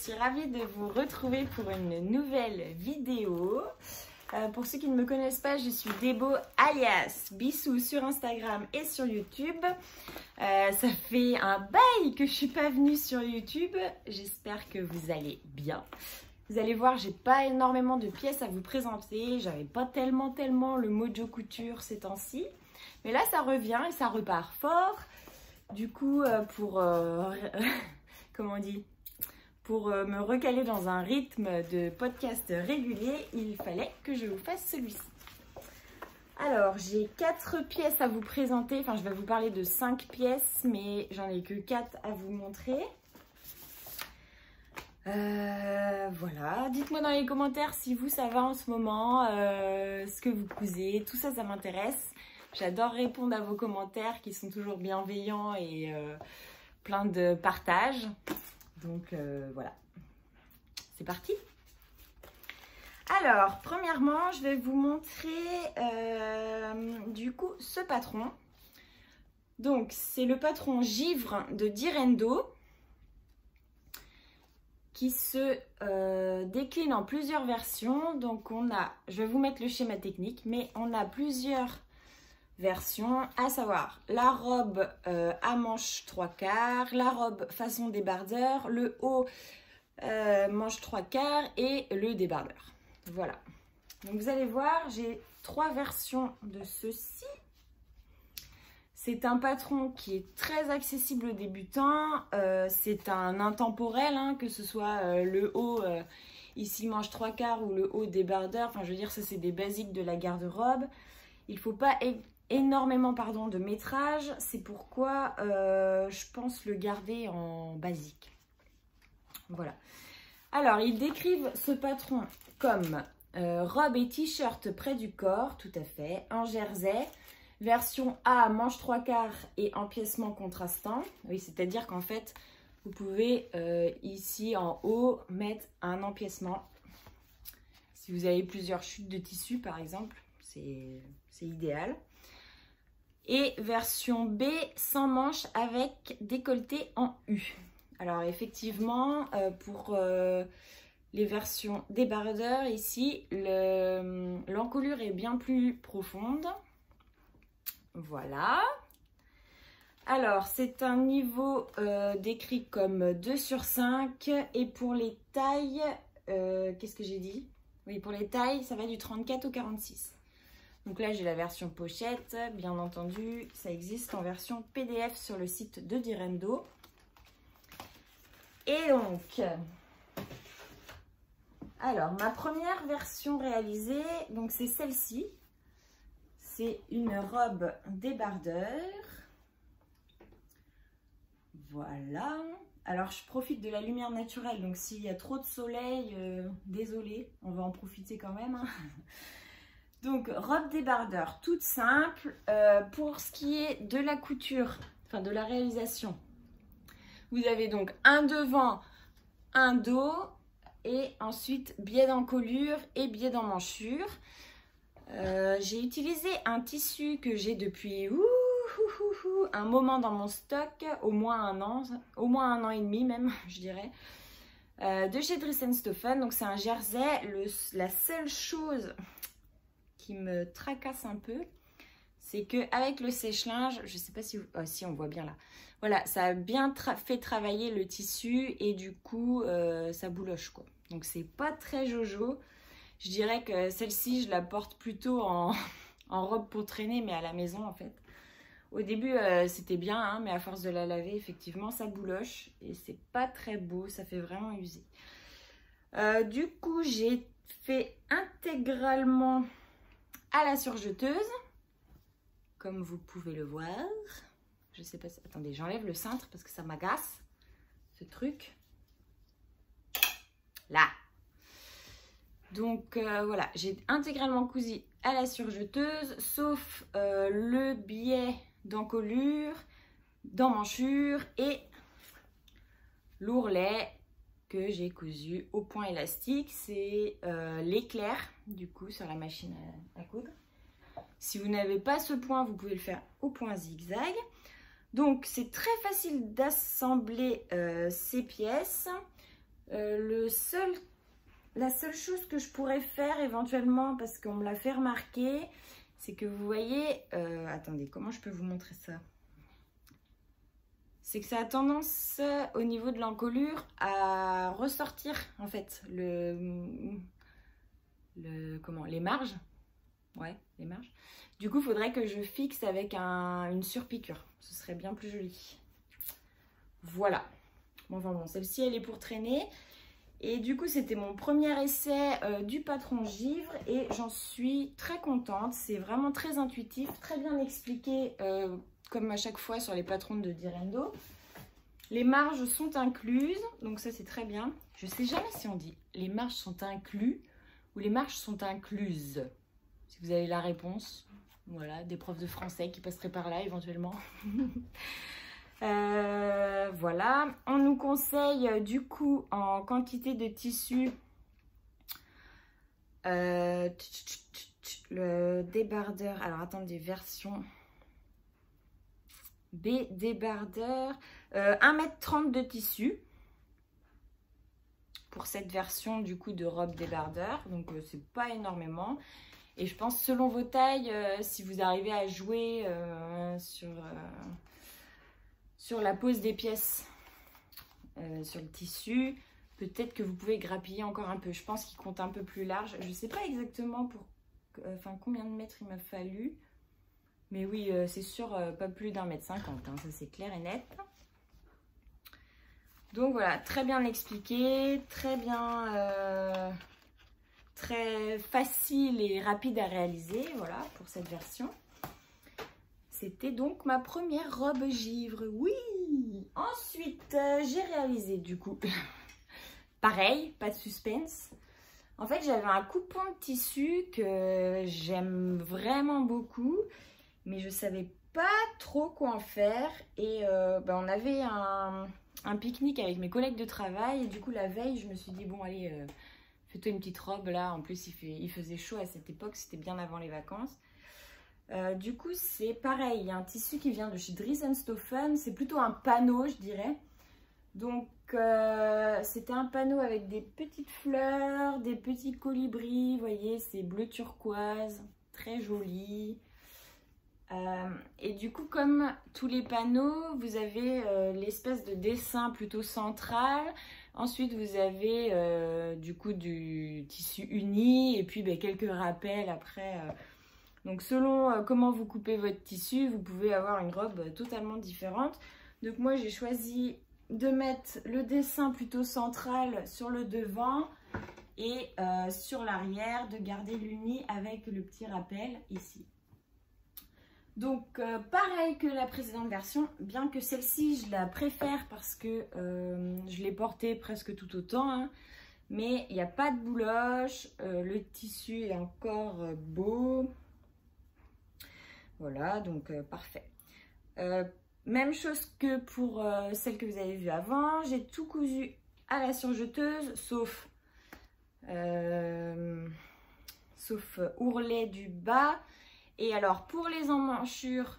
suis ravie de vous retrouver pour une nouvelle vidéo. Pour ceux qui ne me connaissent pas, je suis Débo alias Bissou sur Instagram et sur YouTube. Ça fait un bail que je suis pas venue sur YouTube. J'espère que vous allez bien. Vous allez voir, j'ai pas énormément de pièces à vous présenter. J'avais pas tellement le mojo couture ces temps-ci. Mais là, ça revient et ça repart fort. Du coup, comment on dit, pour me recaler dans un rythme de podcast régulier, il fallait que je vous fasse celui-ci. Alors, j'ai 4 pièces à vous présenter. Enfin, je vais vous parler de 5 pièces, mais j'en ai que 4 à vous montrer. Voilà. Dites-moi dans les commentaires si vous, ça va en ce moment, ce que vous cousez. Tout ça, ça m'intéresse. J'adore répondre à vos commentaires qui sont toujours bienveillants et plein de partage. Donc voilà, c'est parti. Alors, premièrement, je vais vous montrer du coup ce patron. Donc, c'est le patron Givre de Direndo qui se décline en plusieurs versions. Donc, on a, je vais vous mettre le schéma technique, mais on a plusieurs versions, à savoir la robe à manches 3/4, la robe façon débardeur, le haut manche 3/4 et le débardeur. Voilà. Donc vous allez voir, j'ai 3 versions de ceci. C'est un patron qui est très accessible aux débutants. C'est un intemporel, hein, que ce soit le haut ici manche 3/4 ou le haut débardeur. Enfin, je veux dire, ça c'est des basiques de la garde-robe. Il ne faut pas énormément de métrage, c'est pourquoi je pense le garder en basique. Voilà. Alors, ils décrivent ce patron comme robe et t-shirt près du corps, tout à fait, en jersey, version A, manche 3/4 et empiècement contrastant. Oui, c'est-à-dire qu'en fait, vous pouvez ici en haut mettre un empiècement. Si vous avez plusieurs chutes de tissu, par exemple, c'est idéal. Et version B sans manche avec décolleté en U. Alors effectivement, pour les versions débardeurs ici, l'encolure est bien plus profonde. Voilà. Alors c'est un niveau décrit comme 2/5 et pour les tailles, qu'est-ce que j'ai dit? Oui, pour les tailles, ça va du 34 au 46. Donc là, j'ai la version pochette, bien entendu. Ça existe en version PDF sur le site de Direndo. Et donc, alors, ma première version réalisée, donc c'est celle-ci. C'est une robe débardeur. Voilà. Alors, je profite de la lumière naturelle. Donc, s'il y a trop de soleil, désolé, on va en profiter quand même. Hein. Donc, robe débardeur, toute simple. Pour ce qui est de la couture, enfin de la réalisation, vous avez donc un devant, un dos, et ensuite biais d'encolure et biais d'emmanchure. J'ai utilisé un tissu que j'ai depuis un moment dans mon stock, au moins un an et demi même, je dirais, de chez Dries & Stoffen. Donc, c'est un jersey. La seule chose qui me tracasse un peu, c'est que avec le sèche-linge, je sais pas si si on voit bien là, voilà, ça a bien fait travailler le tissu et du coup ça bouloche quoi. Donc c'est pas très jojo. Je dirais que celle-ci je la porte plutôt en robe pour traîner, mais à la maison en fait. Au début c'était bien, hein, mais à force de la laver, effectivement ça bouloche et c'est pas très beau, ça fait vraiment usé. Du coup j'ai fait intégralement à la surjeteuse, comme vous pouvez le voir. Je sais pas si... Attendez, j'enlève le cintre parce que ça m'agace, ce truc. Là. Donc voilà, j'ai intégralement cousu à la surjeteuse, sauf le biais d'encolure, d'emmanchure et l'ourlet que j'ai cousu au point élastique. C'est l'éclair du coup sur la machine à coudre. Si vous n'avez pas ce point, vous pouvez le faire au point zigzag. Donc c'est très facile d'assembler ces pièces. La seule chose que je pourrais faire éventuellement, parce qu'on me l'a fait remarquer, c'est que vous voyez... attendez, comment je peux vous montrer ça? C'est que ça a tendance, au niveau de l'encolure, à ressortir, en fait, les marges. Ouais, les marges. Du coup, il faudrait que je fixe avec une surpiqûre. Ce serait bien plus joli. Voilà. Bon, enfin bon, celle-ci, elle est pour traîner. Et du coup, c'était mon premier essai du patron givre et j'en suis très contente. C'est vraiment très intuitif, très bien expliqué, comme à chaque fois sur les patrons de Direndo. Les marges sont incluses, donc ça c'est très bien. Je ne sais jamais si on dit les marges sont inclus ou les marges sont incluses. Si vous avez la réponse, voilà, des profs de français qui passeraient par là éventuellement. Voilà, on nous conseille du coup en quantité de tissu le débardeur. Alors attendez, version B débardeur, 1,30 m de tissu pour cette version du coup de robe débardeur, donc c'est pas énormément. Et je pense selon vos tailles, si vous arrivez à jouer sur la pose des pièces sur le tissu, peut-être que vous pouvez grappiller encore un peu. Je pense qu'il compte un peu plus large. Je ne sais pas exactement combien de mètres il m'a fallu. Mais oui, c'est sûr, pas plus d'1,50 m, hein, ça c'est clair et net. Donc voilà, très bien expliqué, très bien, très facile et rapide à réaliser, voilà, pour cette version. C'était donc ma première robe givre, oui. Ensuite, j'ai réalisé du coup, pareil, pas de suspense. En fait, j'avais un coupon de tissu que j'aime vraiment beaucoup, mais je savais pas trop quoi en faire. Et on avait un pique-nique avec mes collègues de travail. Et du coup, la veille, je me suis dit, bon, allez, fais-toi une petite robe là. En plus, il faisait chaud à cette époque, c'était bien avant les vacances. Du coup, c'est pareil, il y a un tissu qui vient de chez Dries & Stoffen, c'est plutôt un panneau, je dirais. Donc, c'était un panneau avec des petites fleurs, des petits colibris, vous voyez, c'est bleu turquoise, très joli. Et du coup, comme tous les panneaux, vous avez l'espèce de dessin plutôt central. Ensuite, vous avez du coup du tissu uni et puis quelques rappels après... Donc selon comment vous coupez votre tissu, vous pouvez avoir une robe totalement différente. Donc moi j'ai choisi de mettre le dessin plutôt central sur le devant et sur l'arrière de garder l'uni avec le petit rappel ici. Donc pareil que la précédente version, bien que celle-ci je la préfère parce que je l'ai portée presque tout autant, hein, mais il n'y a pas de bouloche, le tissu est encore beau. Voilà, donc parfait. Même chose que pour celle que vous avez vue avant. J'ai tout cousu à la surjeteuse, sauf ourlet du bas. Et alors, pour les emmanchures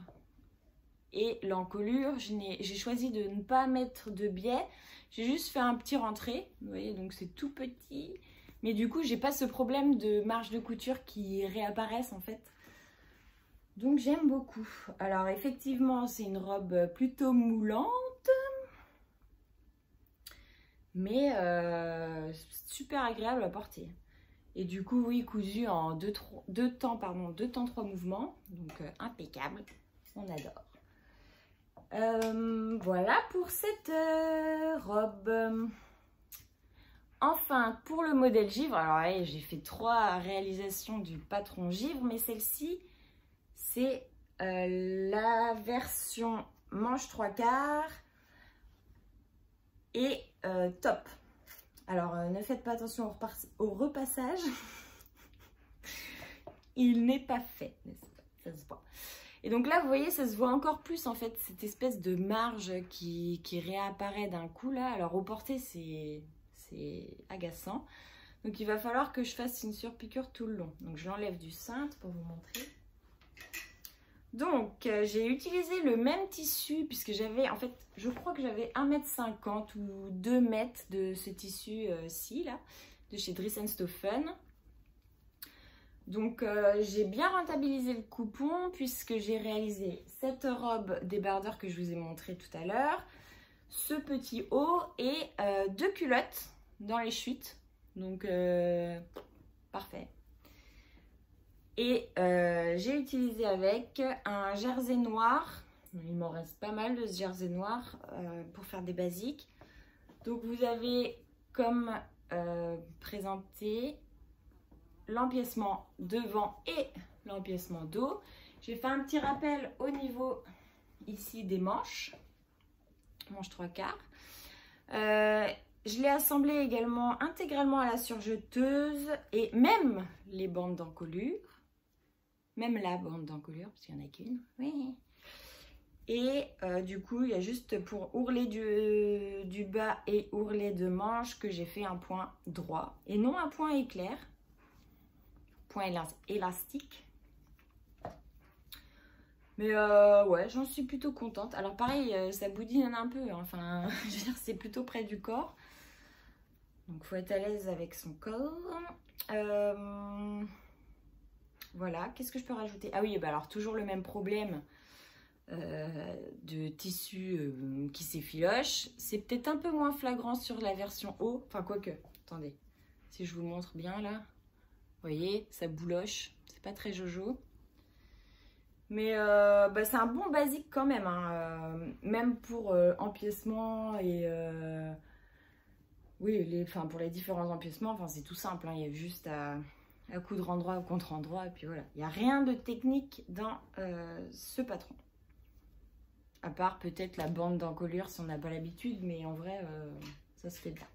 et l'encolure, j'ai choisi de ne pas mettre de biais. J'ai juste fait un petit rentré. Vous voyez, donc c'est tout petit. Mais du coup, j'ai pas ce problème de marge de couture qui réapparaissent en fait. Donc j'aime beaucoup. Alors effectivement c'est une robe plutôt moulante, mais super agréable à porter. Et du coup oui, cousu en deux temps 3 mouvements, donc impeccable, on adore. Voilà pour cette robe. Enfin pour le modèle givre, alors j'ai fait 3 réalisations du patron givre, mais celle-ci c'est la version manche 3/4 et top. Alors ne faites pas attention au repassage. Il n'est pas fait, ça se voit. Et donc là vous voyez, ça se voit encore plus en fait, cette espèce de marge qui réapparaît d'un coup là. Alors au porté c'est agaçant. Donc il va falloir que je fasse une surpiqûre tout le long. Donc je l'enlève du cintre pour vous montrer. Donc, j'ai utilisé le même tissu puisque j'avais, en fait, je crois que j'avais 1,50 m ou 2 mètres de ce tissu-ci, là, de chez Dries & Stoffen. Donc, j'ai bien rentabilisé le coupon puisque j'ai réalisé cette robe débardeur que je vous ai montré tout à l'heure, ce petit haut et 2 culottes dans les chutes. Donc, parfait. Et j'ai utilisé avec un jersey noir. Il m'en reste pas mal de ce jersey noir pour faire des basiques. Donc vous avez comme présenté l'empiècement devant et l'empiècement dos. J'ai fait un petit rappel au niveau ici des manches 3/4. Je l'ai assemblé également intégralement à la surjeteuse et même les bandes d'encolure. Même la bande d'encolure, parce qu'il n'y en a qu'une. Oui. Et du coup, il y a juste pour ourler du bas et ourler de manche que j'ai fait un point droit. Et non un point éclair. Point élastique. Mais ouais, j'en suis plutôt contente. Alors pareil, ça boudine un peu. Hein. Enfin, je veux dire, c'est plutôt près du corps. Donc, il faut être à l'aise avec son corps. Voilà, qu'est-ce que je peux rajouter? Ah oui, bah alors toujours le même problème de tissu qui s'effiloche. C'est peut-être un peu moins flagrant sur la version haut. Enfin, quoique, attendez, si je vous le montre bien là, vous voyez, ça bouloche. C'est pas très jojo. Mais bah, c'est un bon basique quand même, hein, même pour empiècement et oui, pour les différents empiècements, enfin, c'est tout simple, hein, il y a juste à coudre endroit ou contre endroit et puis voilà. Il n'y a rien de technique dans ce patron. À part peut-être la bande d'encolure si on n'a pas l'habitude, mais en vrai, ça se fait bien.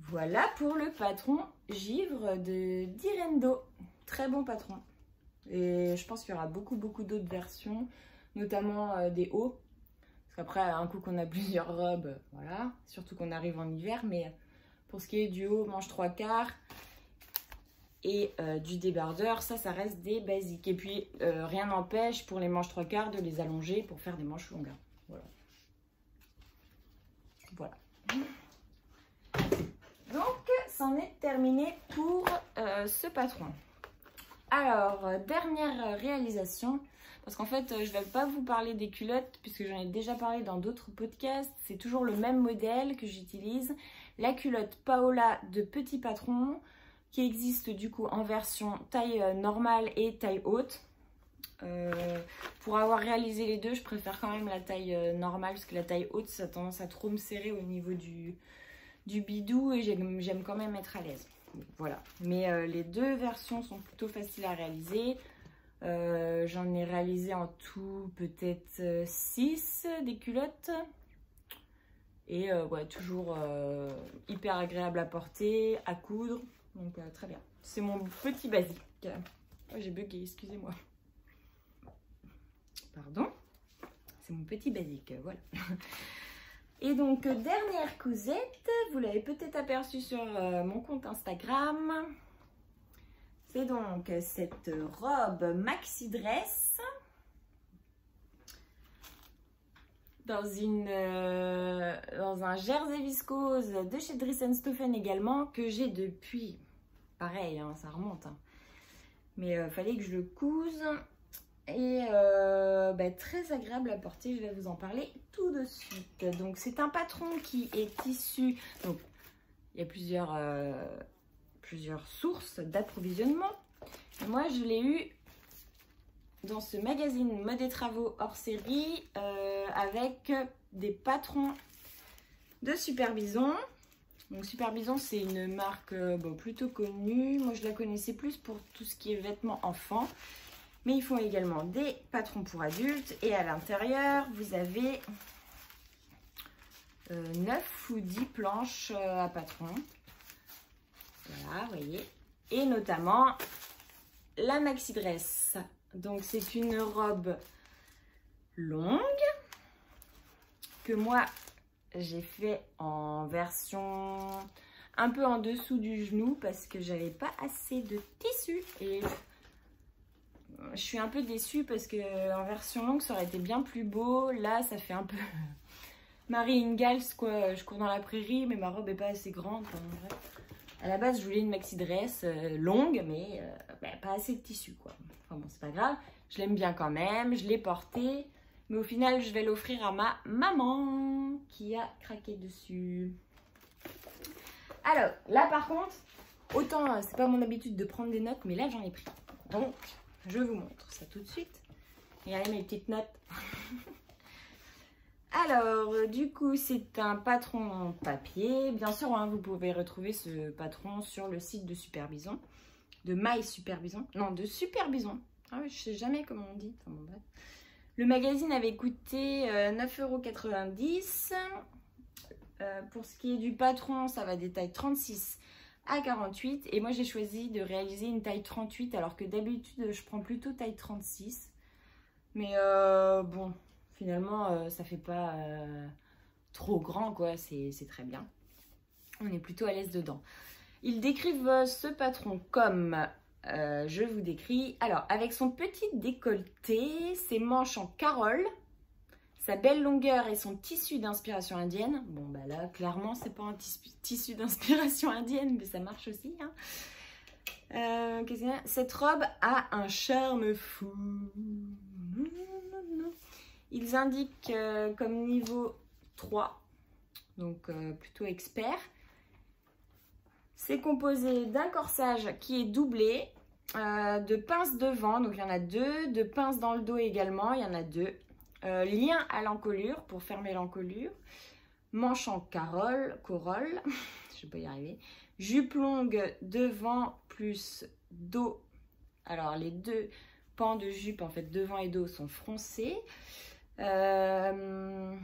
Voilà pour le patron givre de Direndo. Très bon patron. Et je pense qu'il y aura beaucoup d'autres versions, notamment des hauts. Parce qu'après, un coup qu'on a plusieurs robes, voilà. Surtout qu'on arrive en hiver, mais pour ce qui est du haut, manche 3/4 et du débardeur, ça reste des basiques. Et puis, rien n'empêche pour les manches 3/4 de les allonger pour faire des manches longues. Voilà. Voilà. Donc, c'en est terminé pour ce patron. Alors, dernière réalisation, parce qu'en fait, je ne vais pas vous parler des culottes, puisque j'en ai déjà parlé dans d'autres podcasts. C'est toujours le même modèle que j'utilise. La culotte Paola de Petit Patron, qui existe du coup en version taille normale et taille haute. Pour avoir réalisé les deux, je préfère quand même la taille normale, parce que la taille haute, ça a tendance à trop me serrer au niveau du bidou, et j'aime quand même être à l'aise. Voilà, mais les deux versions sont plutôt faciles à réaliser. J'en ai réalisé en tout peut-être 6 des culottes. Et ouais, toujours hyper agréable à porter, à coudre. Donc très bien. C'est mon petit basique. Oh, j'ai bugué, excusez-moi. Pardon. C'est mon petit basique, voilà. Et donc, dernière cousette, vous l'avez peut-être aperçu sur mon compte Instagram. C'est donc cette robe maxi dress dans un jersey viscose de chez Dries & Stoffen également, que j'ai depuis, pareil, hein, ça remonte, hein. Mais fallait que je le couse. Et bah, très agréable à porter, je vais vous en parler tout de suite. Donc c'est un patron qui est issu, donc il y a plusieurs sources d'approvisionnement. Moi je l'ai eu dans ce magazine Mode et Travaux hors série avec des patrons de Super Bison. Donc Super Bison, c'est une marque bon, plutôt connue. Moi je la connaissais plus pour tout ce qui est vêtements enfants. Mais ils font également des patrons pour adultes. Et à l'intérieur, vous avez 9 ou 10 planches à patrons. Voilà, vous voyez. Et notamment la maxi dress. Donc c'est une robe longue que moi j'ai fait en version un peu en dessous du genou parce que j'avais pas assez de tissu. Et je suis un peu déçue parce que en version longue, ça aurait été bien plus beau. Là, ça fait un peu Marie Ingalls, quoi. Je cours dans la prairie, mais ma robe est pas assez grande. Enfin, bref. À la base, je voulais une maxi dress longue, mais pas assez de tissu, quoi. Enfin bon, c'est pas grave. Je l'aime bien quand même. Je l'ai portée. Mais au final, je vais l'offrir à ma maman qui a craqué dessus. Alors, là par contre, autant c'est pas mon habitude de prendre des notes, mais là j'en ai pris. Donc, je vous montre ça tout de suite. Regardez mes petites notes. Alors, du coup, c'est un patron en papier. Bien sûr, hein, vous pouvez retrouver ce patron sur le site de Super Bison. De My Super Bison. Non, de Super Bison. Ah, je sais jamais comment on dit. Enfin, bon, bref. Le magazine avait coûté 9,90 €. Pour ce qui est du patron, ça va des tailles 36 à 48. Et moi, j'ai choisi de réaliser une taille 38, alors que d'habitude, je prends plutôt taille 36. Mais bon, finalement, ça fait pas trop grand, quoi. C'est très bien. On est plutôt à l'aise dedans. Ils décrivent ce patron comme... je vous décris. Alors, avec son petit décolleté, ses manches en carole, sa belle longueur et son tissu d'inspiration indienne. Bon, bah là, clairement, c'est pas un tissu d'inspiration indienne, mais ça marche aussi. Hein. Cette robe a un charme fou. Ils indiquent comme niveau 3, donc plutôt expert. C'est composé d'un corsage qui est doublé, de pinces devant, donc il y en a 2, de pinces dans le dos également, il y en a 2. Lien à l'encolure pour fermer l'encolure, manche en corolle, je vais pas y arriver, jupe longue devant plus dos. Alors les deux pans de jupe en fait devant et dos sont froncés. Le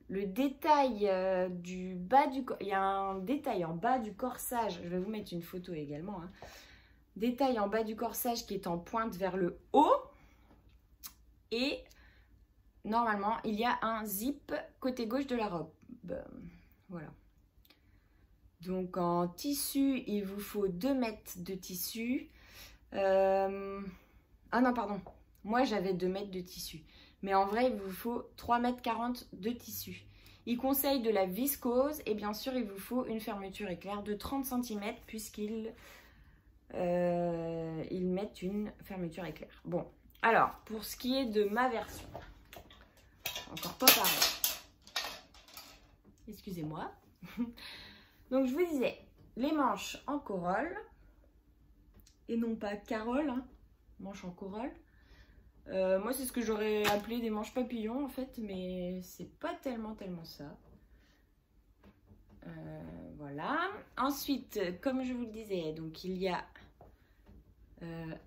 détail du bas du corps, il y a un détail en bas du corsage, je vais vous mettre une photo également, hein. Détail en bas du corsage qui est en pointe vers le haut et normalement il y a un zip côté gauche de la robe. Voilà. Donc en tissu, il vous faut 2 mètres de tissu. Ah non, pardon, moi j'avais 2 mètres de tissu. Mais en vrai, il vous faut 3,40 m de tissu. Il conseille de la viscose et bien sûr, il vous faut une fermeture éclair de 30 cm puisqu'ils mettent une fermeture éclair. Bon, alors, pour ce qui est de ma version, encore pas pareil. Excusez-moi. Donc, je vous disais, les manches en corolle et non pas carole, hein, manches en corolle. Moi, c'est ce que j'aurais appelé des manches papillons, en fait, mais c'est pas tellement ça. Voilà. Ensuite, comme je vous le disais, donc il y a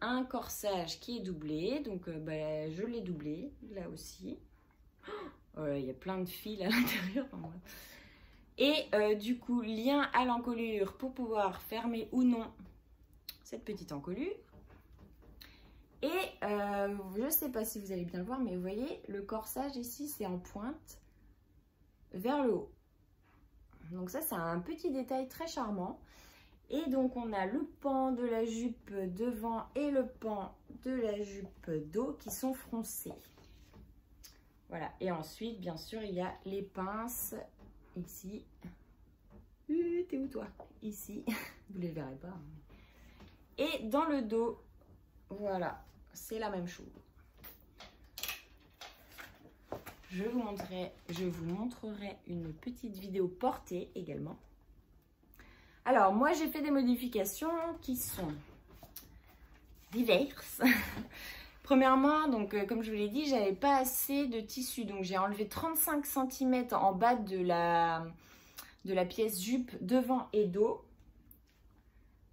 un corsage qui est doublé. Donc, je l'ai doublé, là aussi. Oh, il y a plein de fils à l'intérieur. Et du coup, lien à l'encolure pour pouvoir fermer ou non cette petite encolure. Et je ne sais pas si vous allez bien le voir, mais vous voyez, le corsage ici, c'est en pointe vers le haut. Donc ça, c'est un petit détail très charmant. Et donc, on a le pan de la jupe devant et le pan de la jupe dos qui sont froncés. Voilà. Et ensuite, bien sûr, il y a les pinces ici. T'es où toi? Ici. Vous ne les verrez pas. Et dans le dos, voilà. C'est la même chose. Je vous montrerai une petite vidéo portée également. Alors, moi, j'ai fait des modifications qui sont diverses. Premièrement, donc, comme je vous l'ai dit, j'avais pas assez de tissu. Donc, j'ai enlevé 35 cm en bas de la pièce jupe devant et dos.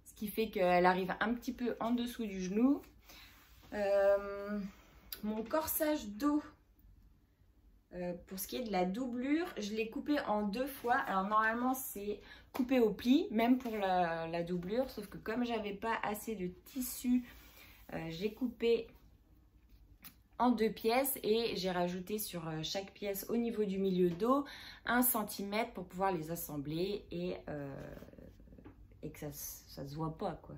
Ce qui fait qu'elle arrive un petit peu en dessous du genou. Mon corsage dos, pour ce qui est de la doublure, je l'ai coupé en 2 fois. Alors normalement c'est coupé au pli, même pour la doublure, sauf que comme j'avais pas assez de tissu, j'ai coupé en 2 pièces et j'ai rajouté sur chaque pièce au niveau du milieu dos 1 cm pour pouvoir les assembler et que ça se voit pas, quoi.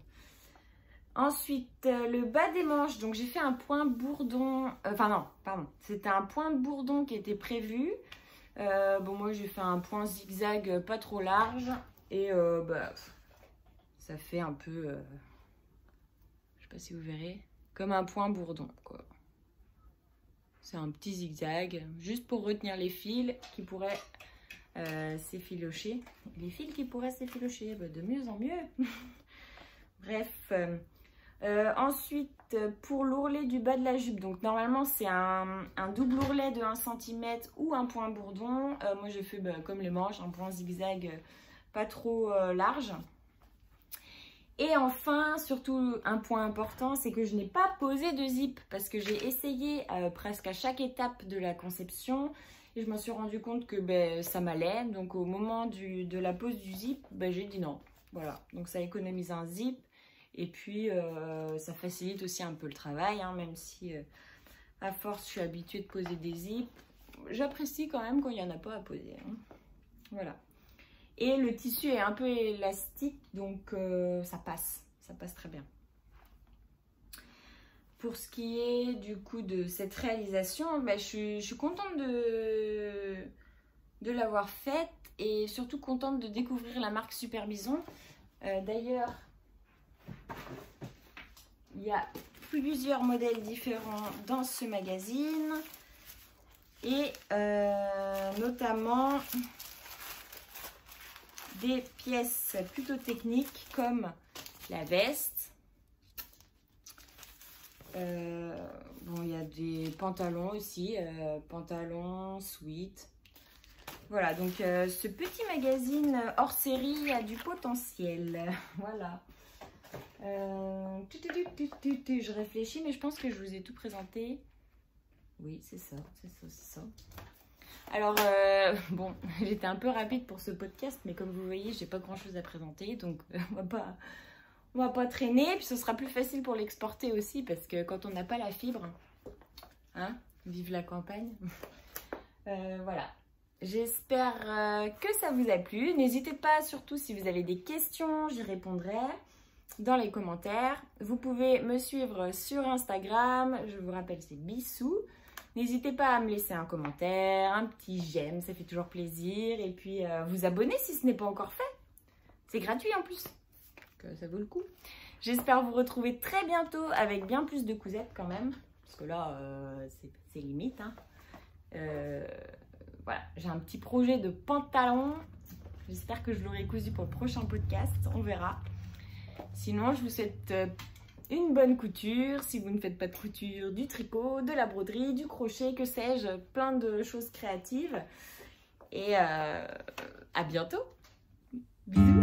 Ensuite, le bas des manches, donc j'ai fait un point bourdon, enfin non, pardon, c'était un point de bourdon qui était prévu. Bon, moi j'ai fait un point zigzag pas trop large et bah, ça fait un peu, je sais pas si vous verrez, comme un point bourdon, quoi. C'est un petit zigzag, juste pour retenir les fils qui pourraient s'effilocher. Les fils qui pourraient s'effilocher, bah, de mieux en mieux. Bref. Ensuite, pour l'ourlet du bas de la jupe, donc normalement c'est un double ourlet de 1 cm ou un point bourdon. Moi j'ai fait comme les manches, un point zigzag pas trop large. Et enfin, surtout un point important, c'est que je n'ai pas posé de zip parce que j'ai essayé presque à chaque étape de la conception et je me suis rendu compte que ça m'allait. Donc au moment de la pose du zip, j'ai dit non. Voilà, donc ça économise un zip. Et puis, ça facilite aussi un peu le travail, hein, même si à force, je suis habituée de poser des zips. J'apprécie quand même quand il n'y en a pas à poser. Hein. Voilà. Et le tissu est un peu élastique, donc ça passe très bien. Pour ce qui est du coup de cette réalisation, je suis contente de l'avoir faite et surtout contente de découvrir la marque Super Bison. D'ailleurs, il y a plusieurs modèles différents dans ce magazine et notamment des pièces plutôt techniques comme la veste. Bon, il y a des pantalons aussi, pantalons, sweat. Voilà, donc ce petit magazine hors série a du potentiel. Voilà. Je réfléchis, mais je pense que je vous ai tout présenté. Oui, c'est ça. Alors, bon, j'étais un peu rapide pour ce podcast, mais comme vous voyez, j'ai pas grand chose à présenter, donc on va pas traîner. Puis ce sera plus facile pour l'exporter aussi, parce que quand on n'a pas la fibre, hein, vive la campagne. Voilà. J'espère que ça vous a plu. N'hésitez pas, surtout si vous avez des questions, j'y répondrai dans les commentaires. Vous pouvez me suivre sur Instagram, je vous rappelle c'est Bissou. N'hésitez pas à me laisser un commentaire, un petit j'aime, ça fait toujours plaisir. Et puis vous abonner si ce n'est pas encore fait. C'est gratuit en plus, donc ça vaut le coup. J'espère vous retrouver très bientôt avec bien plus de cousettes quand même. Parce que là, c'est limite. Hein. Voilà, j'ai un petit projet de pantalon. J'espère que je l'aurai cousu pour le prochain podcast, on verra. Sinon, je vous souhaite une bonne couture. Si vous ne faites pas de couture, du tricot, de la broderie, du crochet, que sais-je, plein de choses créatives. Et à bientôt. Bisous.